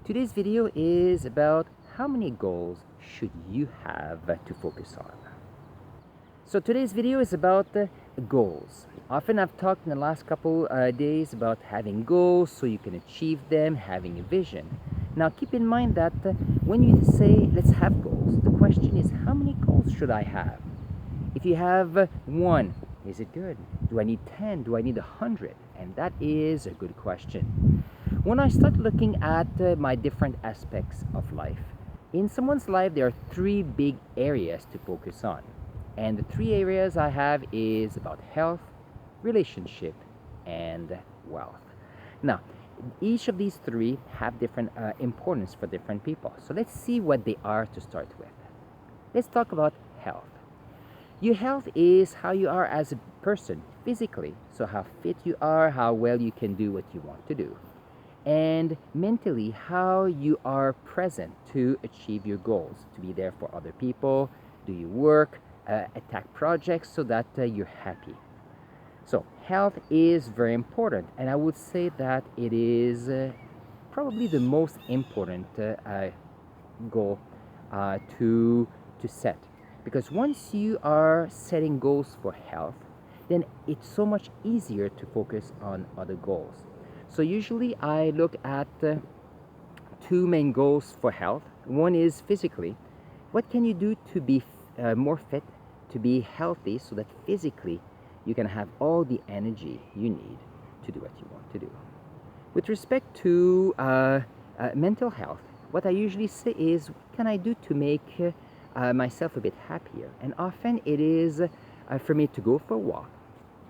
Today's video is about how many goals should you have to focus on. So today's video is about goals. Often I've talked in the last couple days about having goals so you can achieve them, having a vision. Now keep in mind that when you say let's have goals, the question is how many goals should I have? If you have one, is it good? Do I need 10? Do I need 100? And that is a good question. When I start looking at my different aspects of life, in someone's life there are three big areas to focus on. And the three areas I have is about health, relationship, and wealth. Now, each of these three have different importance for different people. So let's see what they are to start with. Let's talk about health. Your health is how you are as a person physically, so how fit you are, how well you can do what you want to do. And mentally, how you are present to achieve your goals, to be there for other people, do your work, attack projects so that you're happy. So health is very important, and I would say that it is probably the most important goal to set, because once you are setting goals for health, then it's so much easier to focus on other goals. So usually I look at two main goals for health. One is physically. What can you do to be more fit, to be healthy, so that physically you can have all the energy you need to do what you want to do? With respect to mental health, what I usually say is, what can I do to make myself a bit happier? And often it is for me to go for a walk,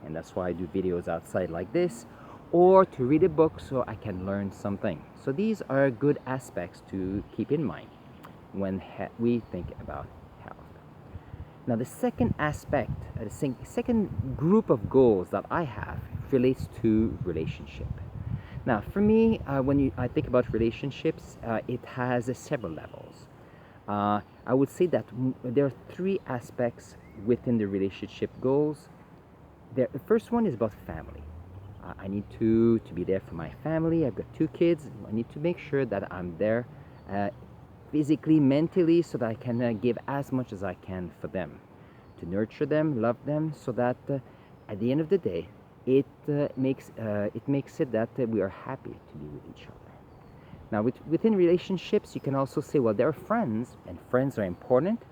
and that's why I do videos outside like this, or to read a book so I can learn something. So these are good aspects to keep in mind when we think about health. Now the second aspect, the second group of goals that I have relates to relationship. Now for me, when I think about relationships, it has several levels. I would say that there are three aspects within the relationship goals. The first one is about family. I need to be there for my family. I've got two kids. I need to make sure that I'm there physically, mentally, so that I can give as much as I can for them, to nurture them, love them, so that at the end of the day, it makes it that we are happy to be with each other. Now, within relationships, you can also say, well, there are friends, and friends are important.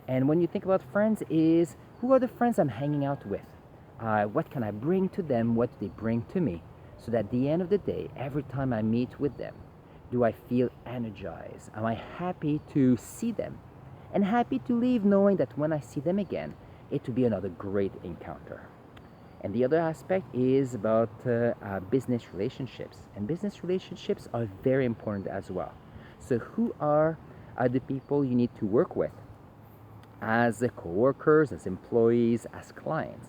And when you think about friends, is who are the friends I'm hanging out with? What can I bring to them? What do they bring to me? So that at the end of the day, every time I meet with them, do I feel energized? Am I happy to see them? And happy to leave knowing that when I see them again, it will be another great encounter. And the other aspect is about business relationships. And business relationships are very important as well. So who are the people you need to work with as co-workers, as employees, as clients,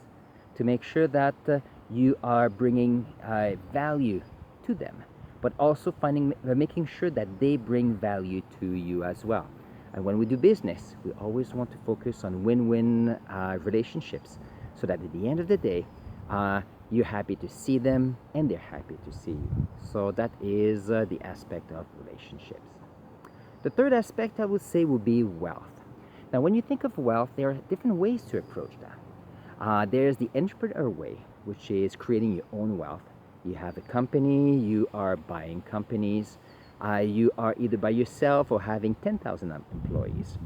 to make sure that you are bringing value to them, but also making sure that they bring value to you as well. And when we do business, we always want to focus on win-win relationships, so that at the end of the day, you're happy to see them and they're happy to see you. So that is the aspect of relationships. The third aspect I would say would be wealth. Now, when you think of wealth, there are different ways to approach that. There's the entrepreneur way, which is creating your own wealth. You have a company, you are buying companies, you are either by yourself or having 10,000 employees.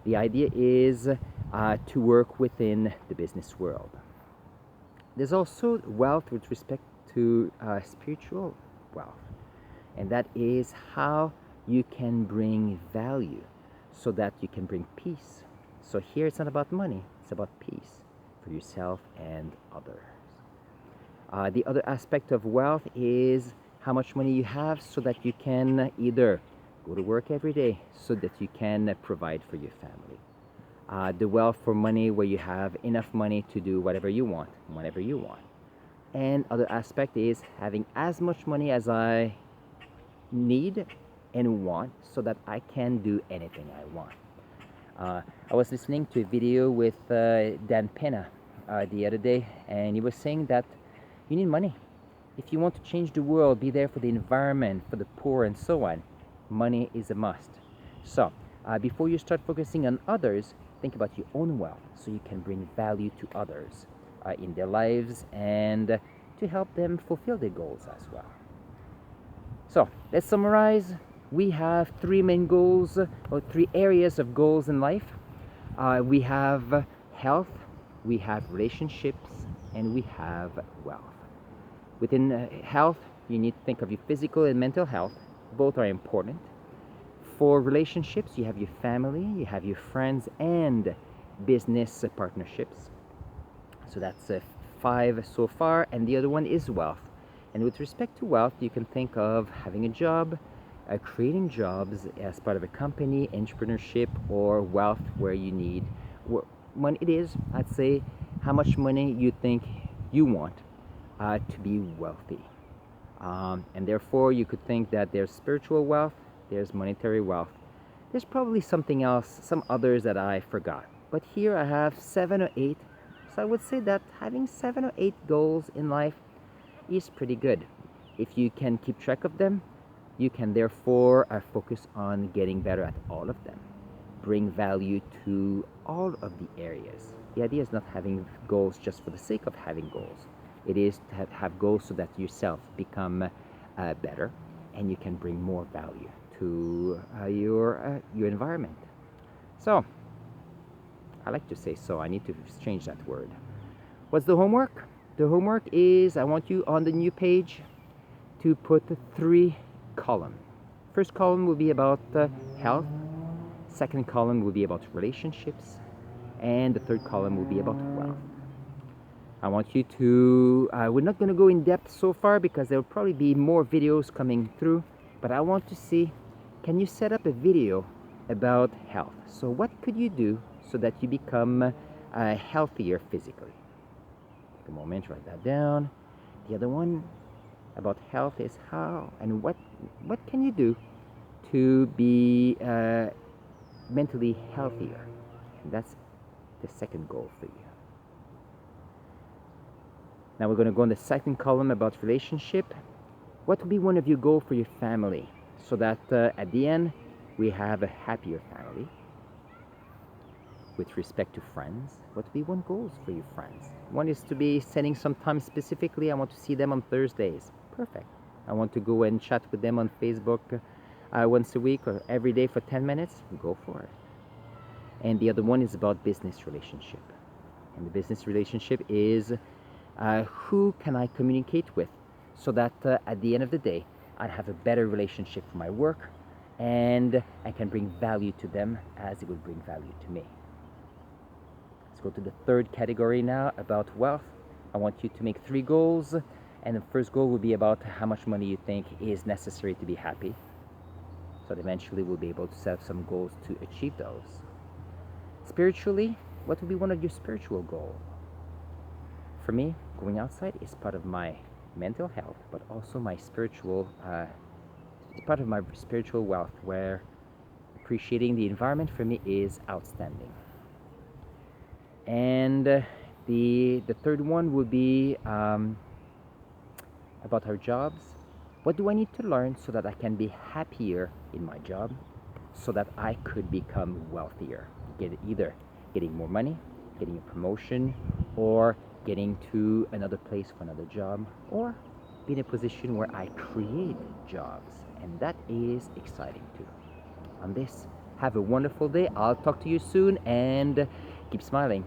The idea is to work within the business world. There's also wealth with respect to spiritual wealth, and that is how you can bring value so that you can bring peace. So here it's not about money, it's about peace for yourself and others. The other aspect of wealth is how much money you have so that you can either go to work every day so that you can provide for your family. The wealth for money where you have enough money to do whatever you want, whenever you want. And other aspect is having as much money as I need and want so that I can do anything I want. I was listening to a video with Dan Pena the other day, and he was saying that you need money. If you want to change the world, be there for the environment, for the poor, and so on, money is a must. So before you start focusing on others, think about your own wealth so you can bring value to others in their lives and to help them fulfill their goals as well. So let's summarize. We have three main goals, or three areas of goals in life. We have health, we have relationships, and we have wealth. Within health, you need to think of your physical and mental health. Both are important. For relationships, you have your family, you have your friends, and business partnerships. So that's 5 so far, and the other one is wealth. And with respect to wealth, you can think of having a job, creating jobs as part of a company, entrepreneurship, or wealth where you need when it is, I'd say, how much money you think you want to be wealthy. And therefore, you could think that there's spiritual wealth, there's monetary wealth. There's probably something else, some others that I forgot. But here I have 7 or 8. So I would say that having 7 or 8 goals in life is pretty good. If you can keep track of them, you can therefore focus on getting better at all of them. Bring value to all of the areas. The idea is not having goals just for the sake of having goals. It is to have goals so that yourself become better and you can bring more value to your environment. So, I like to say so. I need to change that word. What's the homework? The homework is I want you on the new page to put 3 columns. First column will be about health. Second column will be about relationships. And the third column will be about wealth. I want you to, we're not going to go in depth so far because there will probably be more videos coming through, but I want to see, can you set up a video about health? So what could you do so that you become healthier physically? Take a moment, write that down. The other one about health is how and what can you do to be mentally healthier? And that's the second goal for you. Now we're going to go on the second column about relationship. What would be one of your goals for your family so that at the end we have a happier family? With respect to friends, what would be one goal for your friends? One is to be setting some time specifically. I want to see them on Thursdays. Perfect. I want to go and chat with them on Facebook once a week or every day for 10 minutes. Go for it. And the other one is about business relationship. And the business relationship is who can I communicate with so that at the end of the day I have a better relationship for my work and I can bring value to them as it would bring value to me. Let's go to the third category now about wealth. I want you to make 3 goals, and the first goal will be about how much money you think is necessary to be happy, so that eventually we'll be able to set some goals to achieve those. Spiritually, what would be one of your spiritual goals? For me, going outside is part of my mental health, but also my spiritual, it's part of my spiritual wealth, where appreciating the environment for me is outstanding. And the third one will be about our jobs. What do I need to learn so that I can be happier in my job, so that I could become wealthier? Either getting more money, getting a promotion, or getting to another place for another job, or be in a position where I create jobs. And that is exciting too. On this, have a wonderful day. I'll talk to you soon, and keep smiling.